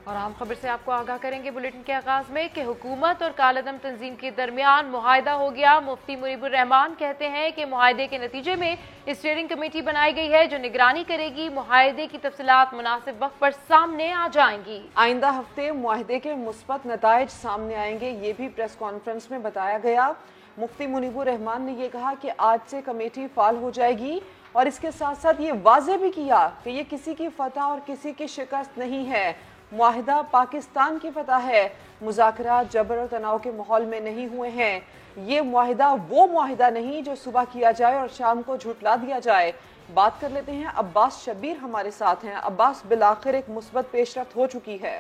और आम खबर से आपको आगाह करेंगे बुलेटिन के आगाज में कि हुकूमत और कालदम तंजीम के दरमियान मुआहदा हो गया। मुफ्ती मुनीबुर रहमान कहते हैं कि मुआहदे के नतीजे में स्टीयरिंग कमेटी बनाई गई है जो निगरानी करेगी। मुआहदे की तफसीलात मुनासिब वक्त पर सामने आ जाएंगी। आइंदा हफ्ते मुआहदे के मुस्बत नताइज सामने आएंगे, ये भी प्रेस कॉन्फ्रेंस में बताया गया। मुफ्ती मुनीबुर रहमान ने यह कहा कि आज से कमेटी फाल हो जाएगी और इसके साथ साथ ये वाजे भी किया कि ये किसी की फतह और किसी की शिकस्त नहीं है। मुआहदा पाकिस्तान की फतह है। मुज़ाकरात जबर और तनाव के माहौल में नहीं हुए हैं। ये मुआहदा वो मुआहदा नहीं जो सुबह किया जाए और शाम को झुटला दिया जाए। बात कर लेते हैं, अब्बास शबीर हमारे साथ हैं। अब्बास, बिलाखिर एक मुस्बत पेशरफ्त हो चुकी है।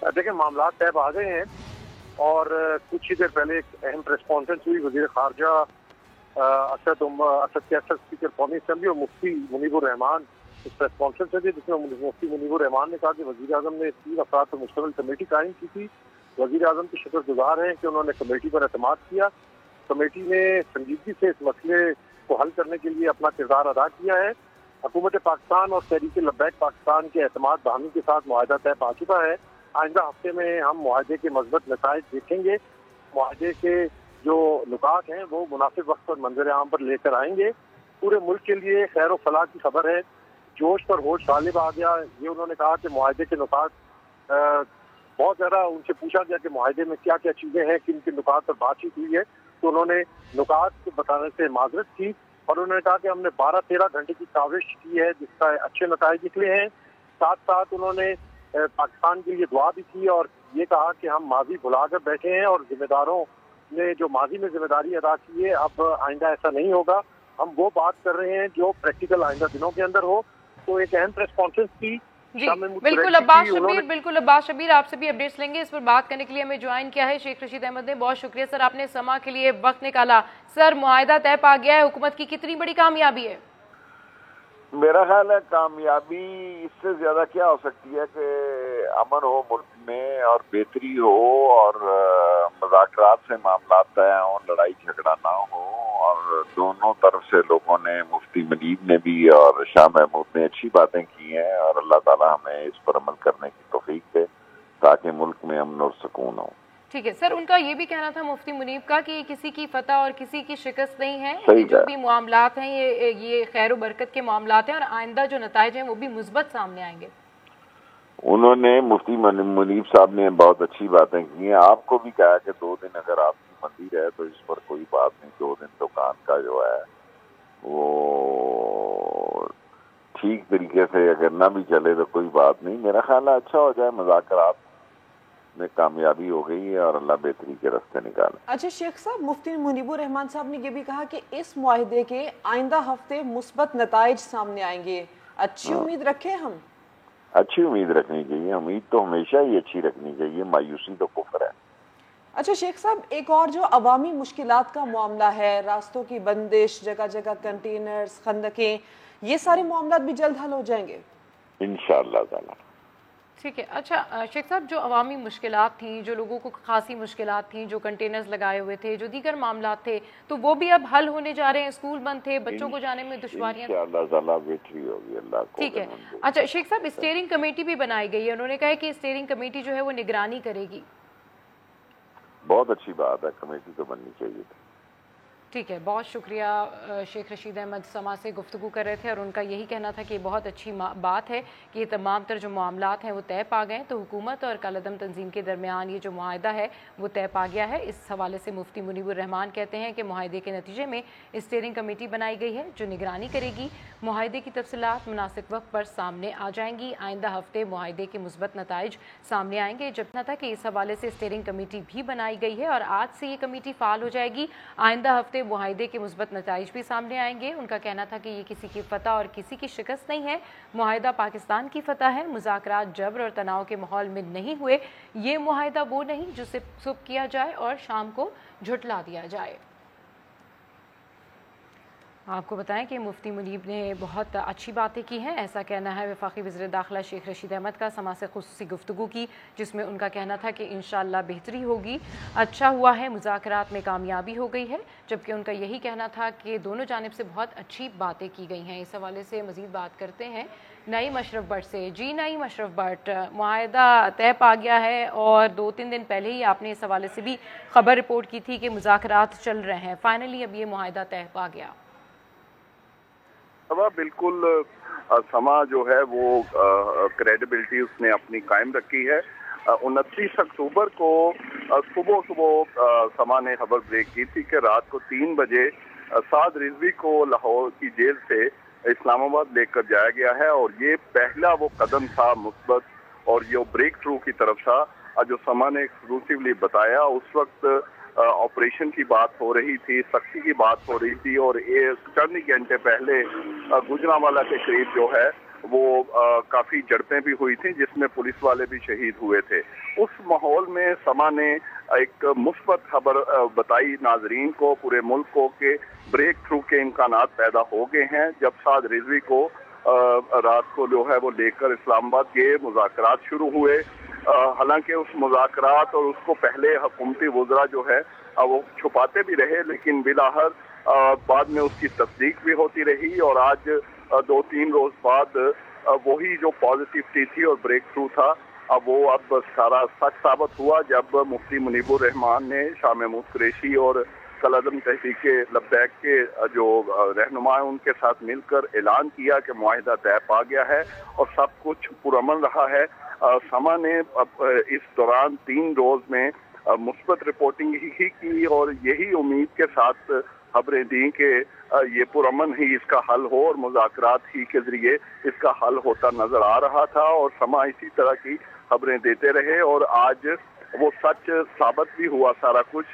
देखिए, मामला तय आ गए हैं और कुछ ही देर पहले एक अहम प्रेस कॉन्फ्रेंस हुई। वजीर खारजा असद कैसर, स्पीकर कौमी असम्बली और मुफ्ती मुनीबुर रहमान इस प्रेस कॉन्फ्रेंस में थी, जिसमें मुफ्ती मुनीबुर रहमान ने कहा कि वजीर आजम ने 3 अफराद पर मुश्तमिल कमेटी कायम की थी। वजीर आजम की शुक्रगुजार हैं कि उन्होंने कमेटी पर एतमाद किया। कमेटी ने संजीदगी से इस मसले को हल करने के लिए अपना किरदार अदा किया है। हुकूमत पाकिस्तान और तहरीक लब्बैक पाकिस्तान के एतमाद बहामी के साथ मुआहदा तय पा चुका है। आइंदा हफ्ते में हम मुआहदे के मज़बूत नताइज देखेंगे। मुआहदे के जो नुकात हैं वो मुनासिब वक्त पर मंजर आम पर लेकर आएंगे। पूरे मुल्क के लिए खैर व फलाह की खबर है। जोश पर होश गालिब आ गया। ये उन्होंने कहा कि मुआहदे के नुकात बहुत ज़्यादा उनसे पूछा गया कि मुआहदे में क्या क्या चीज़ें हैं, किन किन नुकात पर बातचीत हुई है, तो उन्होंने नुकात को बताने से माजरत की और उन्होंने कहा कि हमने 12-13 घंटे की काविश की है जिसका अच्छे नताइज निकले हैं। साथ साथ उन्होंने पाकिस्तान के लिए दुआ भी की और ये कहा कि हम माजी भुलाकर बैठे हैं और जिम्मेदारों ने जो माजी में जिम्मेदारी अदा की है अब आइंदा ऐसा नहीं होगा। हम वो बात कर रहे हैं जो प्रैक्टिकल आइंदा दिनों के अंदर हो। तो एक अहम प्रेस कॉन्फ्रेंस की जी, बिल्कुल अब्बास शबीर आपसे भी अपडेट्स लेंगे। इस पर बात करने के लिए हमें ज्वाइन किया है शेख रशीद अहमद ने। बहुत शुक्रिया सर, आपने समा के लिए वक्त निकाला। सर, मुआहदा तय पा गया है, हुकूमत की कितनी बड़ी कामयाबी है? मेरा ख्याल है कामयाबी इससे ज्यादा क्या हो सकती है कि अमन हो मुल्क में और बेहतरी हो और मुज़ाकरात से मामला तय हो, लड़ाई झगड़ा ना हो और दोनों तरफ से लोगों ने, मुफ्ती मुनीब ने भी और शाह महमूद ने अच्छी बातें की हैं और अल्लाह ताला हमें इस पर अमल करने की तौफीक दे ताकि मुल्क में अमन और सुकून हो। ठीक है सर, उनका ये भी कहना था मुफ्ती मुनीब का कि किसी की फतह और किसी की शिकस्त नहीं है। ये जो भी मामलात हैं ये खैर बरकत के मामलात हैं और आइंदा जो नताइज हैं वो भी मुस्बत सामने आएंगे। उन्होंने, मुफ्ती मुनीब साहब ने बहुत अच्छी बातें की हैं। आपको भी कहा कि 2 दिन अगर आपकी मंदिर है तो इस पर कोई बात नहीं, 2 दिन दुकान का जो है वो ठीक तरीके से अगर ना भी चले तो कोई बात नहीं। मेरा ख्याल है अच्छा हो जाए, मुज़ाकरात में कामयाबी हो गई है और अल्लाह बेहतरी के रास्ते निकाले। अच्छा शेख साहब, मुफ्ती मुनीबुर रहमान साहब ने यह भी कहा कि इस मुआहदे के आइंदा हफ्ते मुस्बत नताइज सामने आएंगे। अच्छी उम्मीद रखें हम? अच्छी उम्मीद रखनी चाहिए, उम्मीद तो हमेशा ही अच्छी रखनी चाहिए, मायूसी तो कुफ्र है। अच्छा शेख साहब, एक और जो अवामी मुश्किलात का मामला है, रास्तों की बंदिश, जगह जगह कंटेनर्स, खंदकें, ये सारे मामला भी जल्द हल हो जाएंगे इंशाअल्लाह ताला। ठीक है। अच्छा शेख साहब, जो अवामी मुश्किलात थी, जो लोगों को खासी मुश्किलात थी, जो कंटेनर्स लगाए हुए थे, जो दीगर मामला थे, तो वो भी अब हल होने जा रहे हैं? स्कूल बंद थे, बच्चों को जाने में दुश्वारियां। ठीक है। अच्छा शेख साहब, स्टीयरिंग कमेटी भी बनाई गई है। उन्होंने कहा है कि स्टीयरिंग कमेटी जो है वो निगरानी करेगी। बहुत अच्छी बात है, कमेटी तो बननी चाहिए। ठीक है, बहुत शुक्रिया। शेख रशीद अहमद समा से गुफ्तगू कर रहे थे और उनका यही कहना था कि बहुत अच्छी बात है कि ये तमाम तर जो मामलात हैं वो तय पा गए। तो हुकूमत और कालदम तंजीम के दरमियान ये जो मुआहदा है वो तय पा गया है। इस हवाले से मुफ्ती मुनीबुर रहमान कहते हैं कि मुआहदे के नतीजे में स्टीयरिंग कमेटी बनाई गई है जो निगरानी करेगी। मुआहदे की तफसीलात मुनासिब वक्त पर सामने आ जाएंगी। आइंदा हफ्ते मुआहदे के मुस्बत नताइज सामने आएंगे। जबना था कि इस हवाले से स्टीयरिंग कमेटी भी बनाई गई है और आज से ये कमेटी फाल हो जाएगी। आइंदा हफ्ते मुआहदे के मुस्बत नताइज भी सामने आएंगे। उनका कहना था कि ये किसी की फतह और किसी की शिकस्त नहीं है। मुआहदा पाकिस्तान की फतह है। मुज़ाकरात जबर और तनाव के माहौल में नहीं हुए। ये मुआहदा वो नहीं जिसे सुबह किया जाए और शाम को झुटला दिया जाए। आपको बताएं कि मुफ्ती मुनीब ने बहुत अच्छी बातें की हैं, ऐसा कहना है वफाकी वज़ीर दाखिला शेख रशीद अहमद का। समा से खुसूसी गुफ्तगू की जिसमें उनका कहना था कि इंशाअल्लाह बेहतरी होगी। अच्छा हुआ है, मुज़ाकरात में कामयाबी हो गई है। जबकि उनका यही कहना था कि दोनों जानिब से बहुत अच्छी बातें की गई हैं। इस हवाले से मज़ीद बात करते हैं नईम अशरफ भट्ट से। जी नईम अशरफ भट्ट, मुआहदा तय पा गया है और 2-3 दिन पहले ही आपने इस हवाले से भी खबर रिपोर्ट की थी कि मुज़ाकरात चल रहे हैं, फाइनली अब ये मुआहदा तय पा गया। बिल्कुल, समा जो है वो क्रेडिबिलिटी उसने अपनी कायम रखी है। 29 अक्टूबर को सुबह समा ने खबर ब्रेक की थी कि रात को 3 बजे साद रिजवी को लाहौर की जेल से इस्लामाबाद लेकर जाया गया है और ये पहला वो कदम था मुस्बत और ये ब्रेक थ्रू की तरफ था जो समा ने एक्सक्लूसिवली बताया। उस वक्त ऑपरेशन की बात हो रही थी, सख्ती की बात हो रही थी और ये चंद घंटे पहले गुजरांवाला के करीब जो है वो काफी झड़पें भी हुई थी जिसमें पुलिस वाले भी शहीद हुए थे। उस माहौल में समा ने एक मुस्बत खबर बताई नाजरीन को, पूरे मुल्क को, कि ब्रेक थ्रू के इम्कानात पैदा हो गए हैं। जब साद रिजवी को रात को जो है वो लेकर इस्लामाबाद के मुज़ाकरात शुरू हुए, हालांकि उस मुज़ाकरात और उसको पहले हुकूमती वज़रा जो है वो छुपाते भी रहे, लेकिन बिलाहर बाद में उसकी तस्दीक भी होती रही और आज 2-3 रोज बाद वही जो पॉजिटिविटी थी और ब्रेक थ्रू था वो अब सारा सच साबित हुआ जब मुफ्ती मुनीबुर रहमान ने शाह महमूद कुरैशी और कलअदम तहरीक लब्बैक के जो रहनुमा हैं उनके साथ मिलकर ऐलान किया कि मुआहिदा तय पा गया है और सब कुछ पुरअमन रहा है। समा ने इस दौरान 3 रोज में मुस्बत रिपोर्टिंग ही की और यही उम्मीद के साथ खबरें दी कि ये पुरअमन ही इसका हल हो और मुज़ाकरात ही के जरिए इसका हल होता नजर आ रहा था और समा इसी तरह की खबरें देते रहे और आज वो सच साबित भी हुआ सारा कुछ।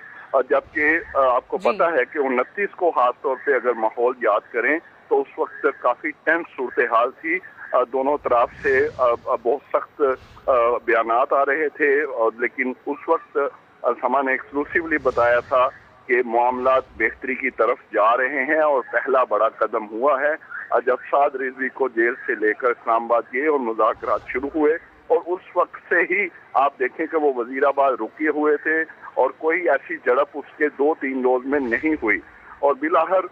जबकि आपको पता है कि 29 को खास तौर पे अगर माहौल याद करें तो उस वक्त काफी टेंस सूरत हाल थी, दोनों तरफ से बहुत सख्त बयानात आ रहे थे और लेकिन उस वक्त समा ने एक्सक्लूसिवली बताया था कि मामलात बेहतरी की तरफ जा रहे हैं और पहला बड़ा कदम हुआ है जब साद रिजवी को जेल से लेकर इस्लामाबाद गए और मुज़ाकरात शुरू हुए और उस वक्त से ही आप देखें कि वो वजीराबाद रुके हुए थे और कोई ऐसी झड़प उसके 2-3 रोज में नहीं हुई और बिलाहर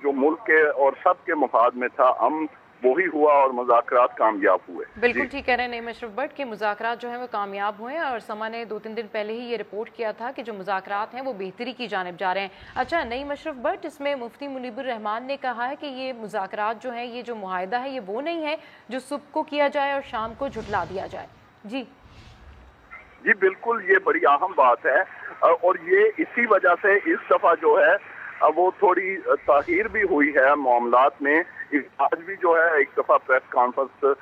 जो मुल्क के और सब के मफाद में था अमन वही हुआ और मुज़ाकरात कामयाब हुए। बिल्कुल ठीक कह रहे हैं नईम अशरफ भट्ट कि मुज़ाकरात जो है वो कामयाब हुए और समा ने 2-3 दिन पहले ही ये रिपोर्ट किया था कि जो मुज़ाकरात हैं वो बेहतरी की जानिब जा रहे हैं। अच्छा नईम अशरफ भट्ट, इसमें मुफ्ती मुनीबुर रहमान ने कहा है कि ये मुज़ाकरात जो है, ये जो मुआहिदा है, ये वो नहीं है जो सुबह को किया जाए और शाम को झुटला दिया जाए। जी बिल्कुल, ये बड़ी अहम बात है और ये इसी वजह से इस दफा जो है वो थोड़ी ताखीर भी हुई है मामलात में। आज भी जो है एक दफा प्रेस कॉन्फ्रेंस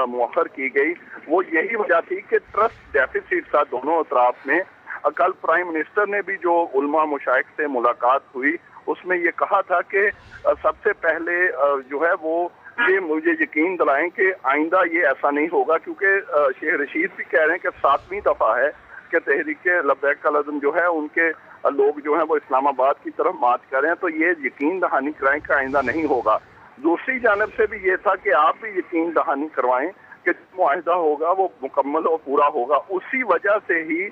मुअख्खर की गई, वो यही वजह थी कि ट्रस्ट डेफिसिट था दोनों अतराफ में। कल प्राइम मिनिस्टर ने भी जो उलमा मुशाइख से मुलाकात हुई उसमें ये कहा था कि सबसे पहले जो है वो ये मुझे यकीन दिलाएं कि आइंदा ये ऐसा नहीं होगा, क्योंकि शेख रशीद भी कह रहे हैं कि 7वीं दफा है कि तहरीक लब्बैक कलअदम जो है उनके लोग जो हैं वो इस्लामाबाद की तरफ मार्च कर रहे हैं, तो ये यकीन दहानी कराएं कि आइंदा नहीं होगा। दूसरी जानब से भी ये था कि आप भी यकीन दहानी करवाएं कि मुआहिदा होगा वो मुकम्मल और पूरा होगा। उसी वजह से ही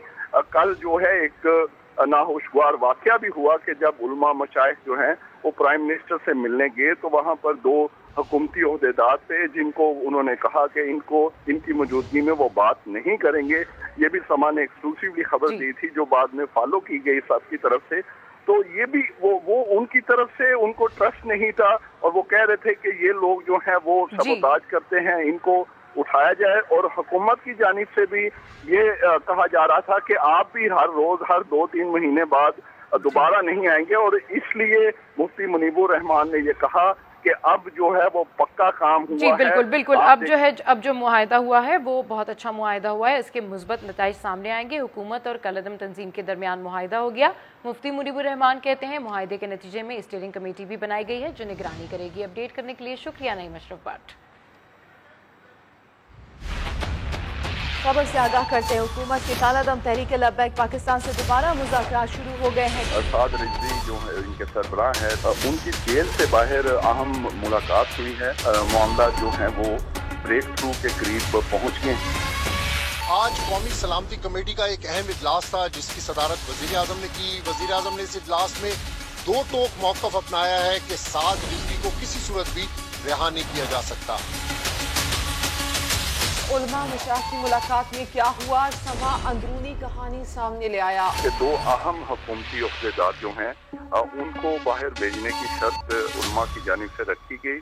कल जो है एक नाखुशगवार वाकया भी हुआ कि जब उलमा मशाइख जो हैं वो प्राइम मिनिस्टर से मिलने गए तो वहाँ पर 2 हुकूमती ओहदेदार थे जिनको उन्होंने कहा कि इनकी मौजूदगी में वो बात नहीं करेंगे। ये भी समा ने एक्सक्लूसिवली खबर दी थी जो बाद में फॉलो की गई सबकी तरफ से। तो ये भी वो उनकी तरफ से उनको ट्रस्ट नहीं था और वो कह रहे थे कि ये लोग जो हैं वो सबोताज करते हैं, इनको उठाया जाए। और हुकूमत की जानिब से भी ये कहा जा रहा था कि आप भी हर रोज हर 2-3 महीने बाद दोबारा नहीं आएंगे और इसलिए मुफ्ती मुनीबुर रहमान ने ये कहा कि अब जो है वो पक्का काम हुआ जी बिल्कुल है। बिल्कुल, अब जो मुआहिदा हुआ है वो बहुत अच्छा मुआहिदा हुआ है, इसके मुस्बत नताइज सामने आएंगे। हुकूमत और कलअदम तंजीम के दरमियान मुआहिदा हो गया। मुफ्ती मुनीबुर रहमान कहते हैं मुआहिदे के नतीजे में स्टीयरिंग कमेटी भी बनाई गई है जो निगरानी करेगी। अपडेट करने के लिए शुक्रिया नईम अशरफ भट्ट। खबर से आगाह करते हैं, हुकूमत के कालादम तहरीक लब्बैक पाकिस्तान से दोबारा मुज़ाकरात शुरू हो गए हैं। साद रिजवी जो है इनके सरबराह है, उनकी जेल से बाहर अहम मुलाकात हुई है। मामला जो है वो ब्रेक थ्रू के करीब पहुंच गए हैं। आज कौमी सलामती कमेटी का एक अहम इजलास था जिसकी सदारत वजीर आजम ने की। वजीर आजम ने इस इजलास में 2 टोक मौक़िफ़ अपनाया है कि साद रिजवी को किसी सूरत भी रिहा नहीं किया जा सकता। उलमा मशाइख की मुलाकात में क्या हुआ, समा अंदरूनी कहानी सामने ले आया। कि दो अहम हुकूमती अहदेदार जो हैं उनको बाहर भेजने की शर्त उलमा की जानिब से रखी गई।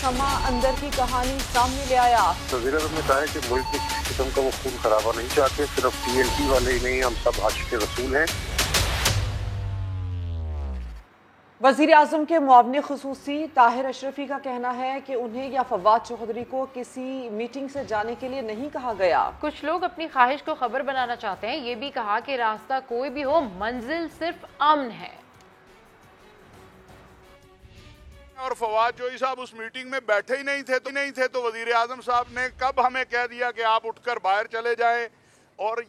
समा अंदर की कहानी सामने ले आया। वज़ीर-ए-आज़म ने कहा है कि मुल्क में किसी किस्म का वो खून खराबा नहीं चाहते, सिर्फ TNT वाले ही नहीं, हम सब आशिक़ रसूल हैं। वज़ीर आज़म के मुआविन ख़ुसूसी ताहिर अशरफी का कहना है कि उन्हें या फवाद चौधरी को किसी मीटिंग से जाने के लिए नहीं कहा गया। कुछ लोग अपनी ख्वाहिश को खबर बनाना चाहते हैं। ये भी कहा कि रास्ता कोई भी हो, मंजिल सिर्फ अमन है। और फवाद चौधरी साहब उस मीटिंग में बैठे ही नहीं थे तो वज़ीर आज़म साहब ने कब हमें कह दिया कि आप उठकर बाहर चले जाएं। और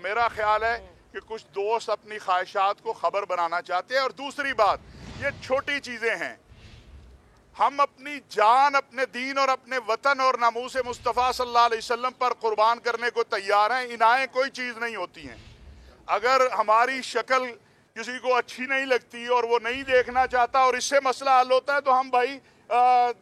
मेरा ख्याल है कि कुछ दोस्त अपनी ख्वाहिशात को खबर बनाना चाहते हैं। और दूसरी बात, ये छोटी चीजें हैं, हम अपनी जान अपने दीन और अपने वतन और नामूस मुस्तफ़ा सल्लल्लाहु अलैहि वसल्लम पर कुर्बान करने को तैयार हैं। इनाएं कोई चीज़ नहीं होती हैं। अगर हमारी शक्ल किसी को अच्छी नहीं लगती और वो नहीं देखना चाहता और इससे मसला हल होता है तो हम भाई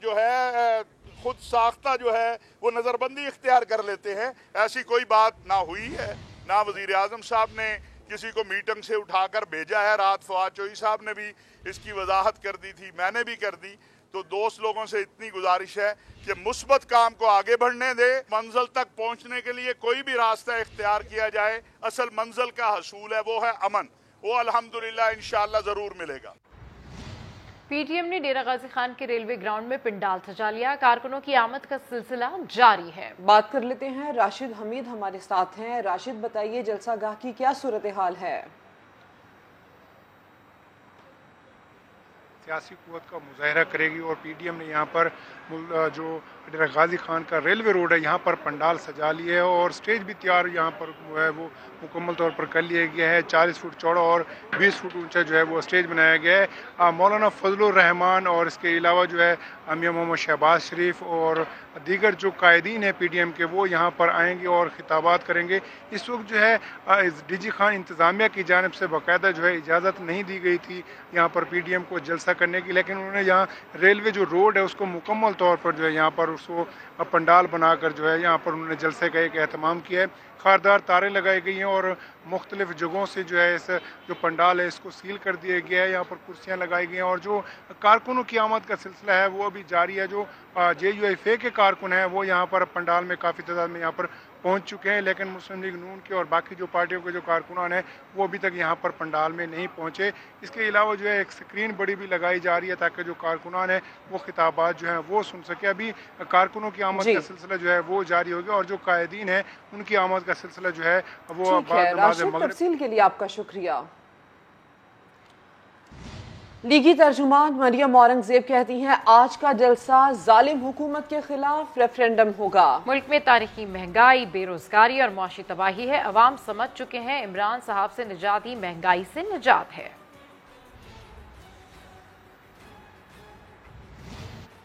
जो है खुद साख्ता जो है वो नज़रबंदी इख्तियार कर लेते हैं। ऐसी कोई बात ना हुई है, ना वज़ीर आज़म साहब ने किसी को मीटिंग से उठाकर भेजा है। रात फवाद चौधरी साहब ने भी इसकी वजाहत कर दी थी, मैंने भी कर दी। तो दोस्त लोगों से इतनी गुजारिश है कि मुस्बत काम को आगे बढ़ने दे। मंजिल तक पहुंचने के लिए कोई भी रास्ता इख्तियार किया जाए, असल मंजिल का हसूल है वो है अमन। वो अल्हम्दुलिल्लाह इंशाअल्लाह ज़रूर मिलेगा। PTM ने डेरा गाजी खान के रेलवे ग्राउंड में पिंडाल सजा लिया। कारकुनों की आमद का सिलसिला जारी है। बात कर लेते हैं, राशिद हमीद हमारे साथ हैं। राशिद, बताइए जलसा गाह की क्या सूरत हाल है? सियासी कुव्वत का मुजाहरा करेगी और PTM ने यहाँ पर जो डेरा गाजी खान का रेलवे रोड है यहाँ पर पंडाल सजा लिए है और स्टेज भी तैयार यहाँ पर है वो मुकम्मल तौर पर कर लिया गया है। 40 फुट चौड़ा और 20 फुट ऊंचा जो है वो स्टेज बनाया गया है। मौलाना फजलुर रहमान और इसके अलावा जो है मियां मोहम्मद शहबाज शरीफ और दीगर जो कायदीन है PTM के वो यहाँ पर आएंगे और खिताबात करेंगे। इस वक्त जो है DG खान इंतज़ामिया की जानिब से बाकायदा जो है इजाज़त नहीं दी गई थी यहाँ पर PTM को जलसा करने की, लेकिन उन्होंने यहाँ रेलवे जो रोड है उसको मुकम्मल तौर पर जो है यहाँ पर उसको पंडाल बनाकर जो है यहाँ पर उन्होंने जलसे का एक एहतमाम किया है। खारदार तारे लगाई गई हैं और मुख्तलिफ जगहों से जो है इस जो पंडाल है इसको सील कर दिया गया है। यहाँ पर कुर्सियाँ लगाई गई हैं और जो कारकुनों की आमद का सिलसिला है वो अभी जारी है। जो JUIFA के कारकुन हैं वो यहाँ पर पंडाल में काफ़ी तादाद में यहाँ पर पहुँच चुके हैं, लेकिन मुस्लिम लीग नून के और बाकी जो पार्टियों के जो कारकुनान हैं वो अभी तक यहाँ पर पंडाल में नहीं पहुँचे। इसके अलावा जो है एक स्क्रीन बड़ी भी लगाई जा रही है ताकि जो कारकुनान है वो खिताबात जो हैं वो सुन सके। अभी कारकुनों की आमद का सिलसिला जो है वो जारी होगा और जो कायदीन है उनकी आमद का सिलसिला जो है वो तफसील के लिए आपका शुक्रिया। लीगी तर्जुमान मरियम औरंगजेब कहती हैं आज का जलसा जालिम हुकूमत के खिलाफ रेफरेंडम होगा। मुल्क में तारीखी महंगाई, बेरोजगारी और मौशी तबाही है। अवाम समझ चुके हैं इमरान साहब से निजात ही महंगाई से निजात है।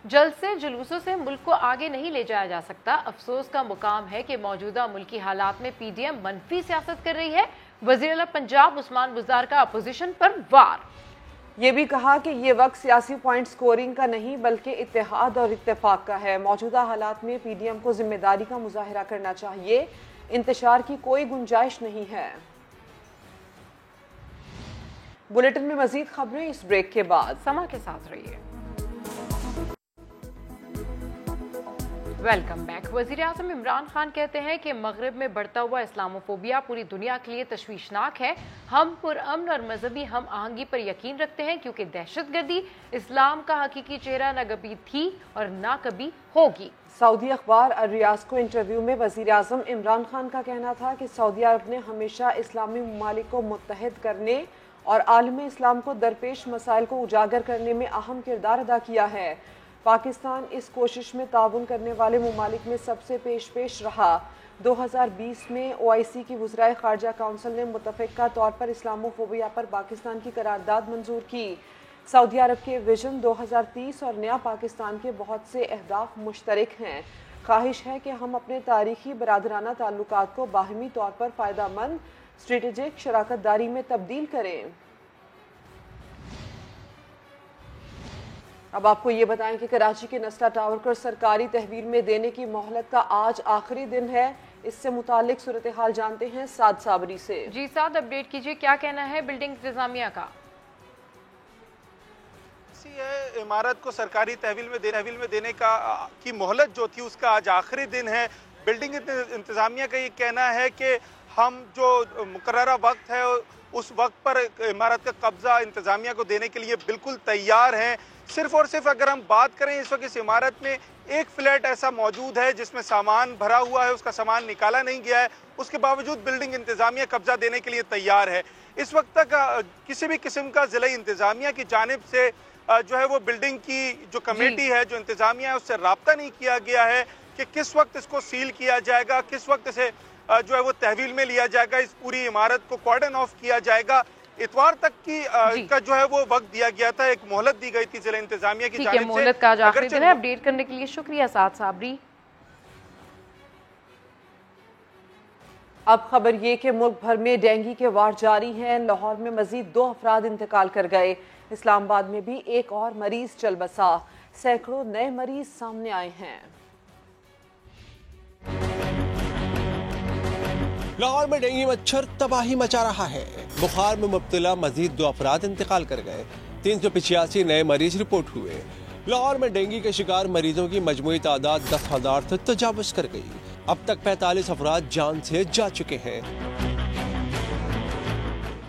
जलसे जुलूसों से मुल्क को आगे नहीं ले जाया जा सकता। अफसोस का मुकाम है कि मौजूदा मुल्की हालात में PTM मनफी सियासत कर रही है। वज़ीर आला पंजाब उस्मान बुज़दार का अपोजिशन पर वार। ये भी कहा कि ये वक्त सियासी पॉइंट स्कोरिंग का नहीं बल्कि इत्तेहाद और इत्तेफाक का है। मौजूदा हालात में PTM को जिम्मेदारी का मुजाहरा करना चाहिए, इंतशार की कोई गुंजाइश नहीं है। बुलेटिन में मजीद खबरें इस ब्रेक के बाद। समा के साथ रहिए। Welcome back. वज़ीर आज़म इमरान खान कहते हैं कि मगरिब में बढ़ता हुआ इस्लामोफोबिया पूरी दुनिया के लिए तशवीशनाक है। हम पुरअमन और मजहबी हम आहंगी पर यकीन रखते हैं क्योंकि दहशतगर्दी इस्लाम का हकीकी चेहरा न कभी थी और ना कभी होगी। सऊदी अखबार अल-रियाज को इंटरव्यू में वज़ीर आज़म इमरान खान का कहना था कि सऊदी अरब ने हमेशा इस्लामी ममालिक को मुत्तहिद करने और आलम इस्लाम को दरपेश मसाइल को उजागर करने में अहम किरदार अदा किया है। पाकिस्तान इस कोशिश में ताउन करने वाले ममालिक में सबसे पेश रहा। 2020 में OIC की वज़राए ख़ारजा काउंसिल ने मुतफ़िक़ा तौर पर इस्लामोफोबिया पर पाकिस्तान की करारदाद मंजूर की। सऊदी अरब के विजन 2030 और नया पाकिस्तान के बहुत से अहदाफ मुश्तरक हैं। ख्वाहिश है कि हम अपने तारीखी बरादराना ताल्लुकात को बाहमी तौर पर फ़ायदामंद स्ट्रेटेजिक शराकत दारी में तब्दील करें। अब आपको ये बताएं कि कराची के नस्ला टावर को सरकारी तहवील में देने की मोहलत का आज आखिरी दिन है। इससे मुतालिक सूरत हाल जानते हैं साद साबरी से। जी साद, अपडेट कीजिए, क्या कहना है बिल्डिंग इंतजामिया का? इमारत को सरकारी तहवील में देने की मोहलत जो थी उसका आज आखिरी दिन है। बिल्डिंग इंतजामिया का ये कहना है कि हम जो मुकर्ररा वक्त है उस वक्त पर इमारत का कब्जा इंतजामिया को देने के लिए बिल्कुल तैयार हैं। सिर्फ और सिर्फ अगर हम बात करें, इस वक्त इस इमारत में एक फ्लैट ऐसा मौजूद है जिसमें सामान भरा हुआ है, उसका सामान निकाला नहीं गया है, उसके बावजूद बिल्डिंग इंतजामिया कब्जा देने के लिए तैयार है। इस वक्त तक किसी भी किस्म का जिला इंतजामिया की जानिब से जो है वो बिल्डिंग की जो कमेटी है, जो इंतजामिया है, उससे राब्ता नहीं किया गया है कि किस वक्त इसको सील किया जाएगा, किस वक्त इसे जो है वो तहवील में लिया जाएगा, इस पूरी इमारत को कॉर्डन ऑफ किया जाएगा। इतवार तक की का जो है वो वक्त दिया गया था, एक मोहलत दी गई थी जिला इंतजामिया की जानिब से। मोहलत का आखिरी दिन है। अपडेट करने के लिए शुक्रिया साद साबरी। अब खबर ये कि मुल्क भर में डेंगू के वार जारी हैं। लाहौर में मजीद 2 अफराद इंतकाल कर गए। इस्लामाबाद में भी एक और मरीज चल बसा। सैकड़ों नए मरीज सामने आए हैं। लाहौर में डेंगू मच्छर तबाही मचा रहा है। बुखार में मुब्तला मजीद 2 अफराद इंतकाल कर गए। 385 नए मरीज रिपोर्ट हुए। लाहौर में डेंगू के शिकार मरीजों की मजमूई तादाद 10,000 तक तजावुज कर गई। अब तक 45 अफराद जान से जा चुके हैं।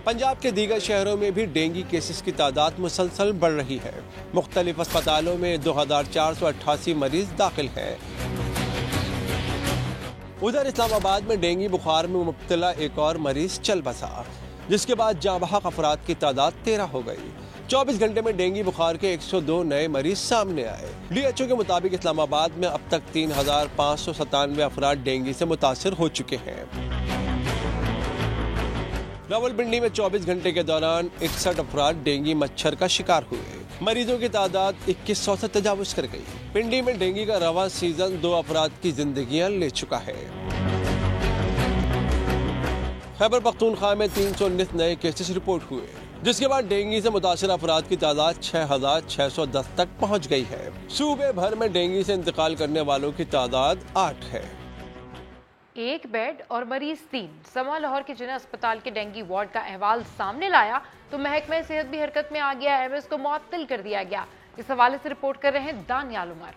पंजाब के दीगर शहरों में भी डेंगू केसेस की तादाद मुसलसल बढ़ रही है। मुख्तलिफ अस्पतालों में 2488 मरीज दाखिल हैं। उधर इस्लामाबाद में डेंगू बुखार में मुब्तला एक और मरीज चल बसा, जिसके बाद जाँ बहक अफराद की तादाद 13 हो गई। 24 घंटे में डेंगू बुखार के 102 नए मरीज सामने आए। DHO के मुताबिक इस्लामाबाद में अब तक 3597 अफराद डेंगू से मुतासर हो चुके हैं। रावलपिंडी में 24 घंटे के दौरान 61 अफराद डेंगू मच्छर का शिकार हुए। मरीजों की तादाद 2100 से तजावुज कर गई। पिंडी में डेंगू का रवा सीजन 2 अफराद की जिंदगियां ले चुका है। खैबर पख्तूनख्वा में 319 नए केसेस रिपोर्ट हुए, जिसके बाद डेंगू से मुतासर अफराद की तादाद 6610 तक पहुंच गई है। सूबे भर में डेंगू से इंतकाल करने वालों की तादाद 8 है। एक बेड और मरीज 3। समा लाहौर के जिला अस्पताल के डेंगू वार्ड का अहवाल सामने लाया तो महकमा सेहत भी हरकत में आ गया। एमएस को मुअत्तल कर दिया गया। इस हवाले से रिपोर्ट कर रहे हैं दानियाल उमर।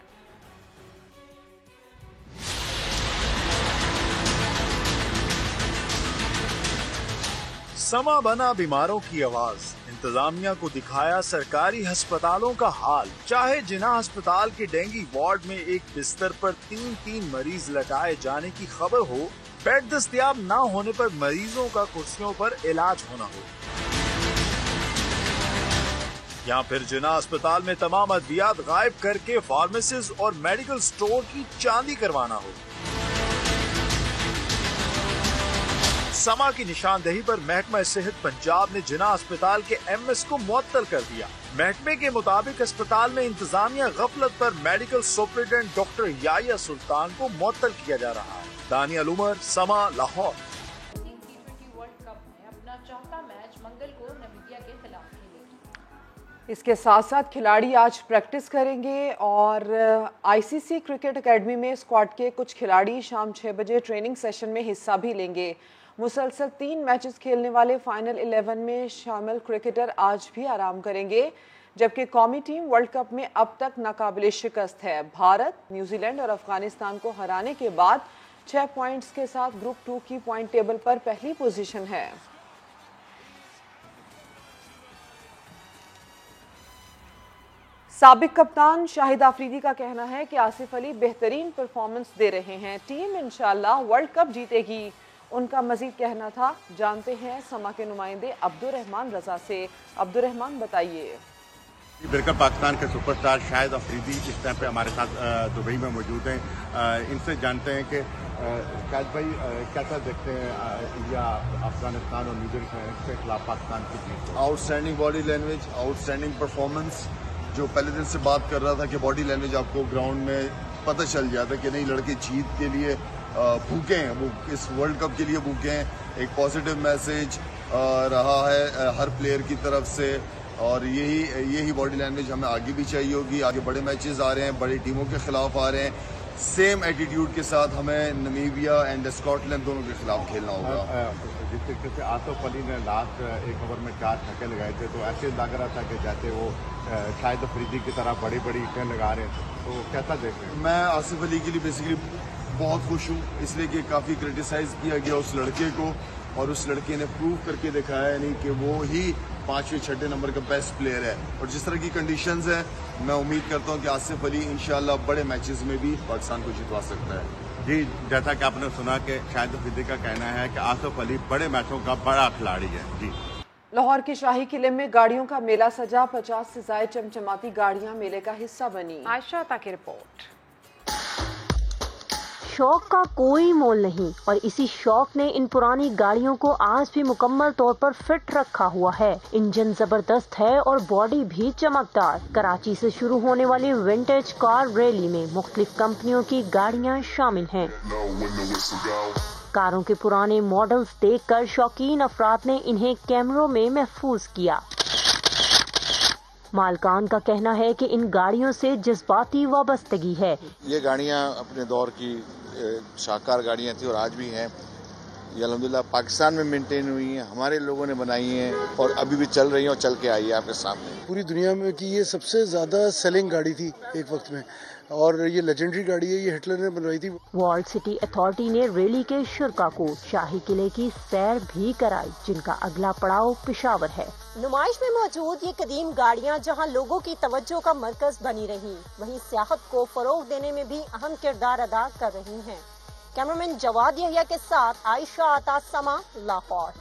समा बना बीमारों की आवाज। इंतजामिया को दिखाया सरकारी अस्पतालों का हाल। चाहे जिना अस्पताल के डेंगू वार्ड में एक बिस्तर पर 3 मरीज लटाए जाने की खबर हो, बेड दस्तयाब न होने पर मरीजों का कुर्सियों पर इलाज होना हो, या फिर जिना अस्पताल में तमाम अद्वियात गायब करके फार्मेसीज और मेडिकल स्टोर की चांदी करवाना हो। समा की निशानदेही पर महकमा सेहत पंजाब ने जिना अस्पताल के एमएस को मुअत्तल कर दिया। महकमे के मुताबिक अस्पताल में इंतजामिया गफलत पर मेडिकल सुपरिटेंडेंट डॉक्टर याया सुल्तान को मुअत्तल किया जा रहा है। दानियाल उमर, समा, लाहौर। वर्ल्ड कप में अपना चौथा मैच मंगल को नामीबिया के खिलाफ खेलेगी। इसके साथ साथ खिलाड़ी आज प्रैक्टिस करेंगे और आईसीसी क्रिकेट एकेडमी में स्क्वाड के कुछ खिलाड़ी शाम 6 बजे ट्रेनिंग सेशन में हिस्सा भी लेंगे। मुसलसल 3 मैचेस खेलने वाले फाइनल 11 में शामिल क्रिकेटर आज भी आराम करेंगे, जबकि कौमी टीम वर्ल्ड कप में अब तक नाकाबिले शिकस्त है। भारत, न्यूजीलैंड और अफगानिस्तान को हराने के बाद 6 पॉइंट्स के साथ ग्रुप 2 की पॉइंट टेबल पर पहली पोजीशन है। साबिक कप्तान शाहिद आफरीदी का कहना है कि आसिफ अली बेहतरीन परफॉर्मेंस दे रहे हैं। टीम इंशाल्लाह वर्ल्ड कप जीतेगी। उनका मजीद कहना था। जानते हैं समा के नुमाइंदे अब्दुर्रहमान रजा से। अब्दुर्रहमान, बताइए। बिल्कुल, पाकिस्तान के सुपरस्टार शाहिद अफरीदी इस टाइम पे हमारे साथ दुबई में मौजूद हैं। इनसे जानते हैं कि शाहिद भाई कैसा देखते हैं इंडिया, अफगानिस्तान और न्यूजीलैंड के खिलाफ पाकिस्तान की जीत? Outstanding body language, outstanding performance. जो पहले दिन से बात कर रहा था कि बॉडी लैंग्वेज आपको ग्राउंड में पता चल जाता है कि नहीं, लड़के जीत के लिए भूखे हैं, वो इस वर्ल्ड कप के लिए भूखे हैं। एक पॉजिटिव मैसेज रहा है हर प्लेयर की तरफ से। और यही बॉडी लैंग्वेज हमें आगे भी चाहिए होगी। आगे बड़े मैचेस आ रहे हैं, बड़ी टीमों के खिलाफ आ रहे हैं, सेम एटीट्यूड के साथ हमें नमीबिया एंड स्कॉटलैंड दोनों के खिलाफ खेलना होगा। जिस तरीके से आसिफ अली ने लास्ट एक ओवर में 4 छक्के लगाए थे, तो ऐसे लग रहा था कि जैसे वो शाहिद अफरीदी की तरह बड़ी हिटें लगा रहे थे, तो कैसा देख रहे हैं? मैं आसिफ अली के लिए बेसिकली बहुत खुश हूँ, इसलिए कि काफ़ी क्रिटिसाइज किया गया उस लड़के को, और उस लड़के ने प्रूव करके दिखाया यानी कि वो ही 5वें-6 नंबर का बेस्ट प्लेयर है। और जिस तरह की कंडीशंस है, मैं उम्मीद करता हूँ कि आसिफ अली इंशाल्लाह बड़े मैचेस में भी पाकिस्तान को जितवा सकता है। जी, जैसा कि आपने सुना कि शाहिद अफरीदी का कहना है कि आसिफ अली बड़े मैचों का बड़ा खिलाड़ी है। जी, लाहौर के शाही किले में गाड़ियों का मेला सजा, 50 से ज्यादा चमचमाती गाड़ियां मेले का हिस्सा बनी। आयशा तक की रिपोर्ट। शौक का कोई मोल नहीं और इसी शौक ने इन पुरानी गाड़ियों को आज भी मुकम्मल तौर पर फिट रखा हुआ है। इंजन जबरदस्त है और बॉडी भी चमकदार। कराची से शुरू होने वाली विंटेज कार रैली में मुख्तलिफ कंपनियों की गाड़ियां शामिल हैं। कारों के पुराने मॉडल्स देखकर शौकीन अफराद ने इन्हें कैमरों में महफूज किया। मालकान का कहना है कि इन गाड़ियों से जज्बाती वाबस्तगी है। ये गाड़ियां अपने दौर की शाहकार गाड़ियां थी और आज भी हैं। ये अल्हम्दुलिल्लाह पाकिस्तान में मेंटेन हुई हैं, हमारे लोगों ने बनाई हैं और अभी भी चल रही हैं और चल के आई है आपके सामने। पूरी दुनिया में की ये सबसे ज्यादा सेलिंग गाड़ी थी एक वक्त में, और ये लेजेंडरी गाड़ी है, ये हिटलर ने बनवाई थी। वॉल्ड सिटी अथॉरिटी ने रैली के शुरका को शाही किले की सैर भी कराई, जिनका अगला पड़ाव पेशावर है। नुमाइश में मौजूद ये कदीम गाड़ियां जहां लोगों की तवज्जो का मरकज बनी रही, वहीं सियाहत को फरोग देने में भी अहम किरदार अदा कर रही हैं। कैमरामैन जवाद यहिया के साथ आयशा आता, समा, लाहौर।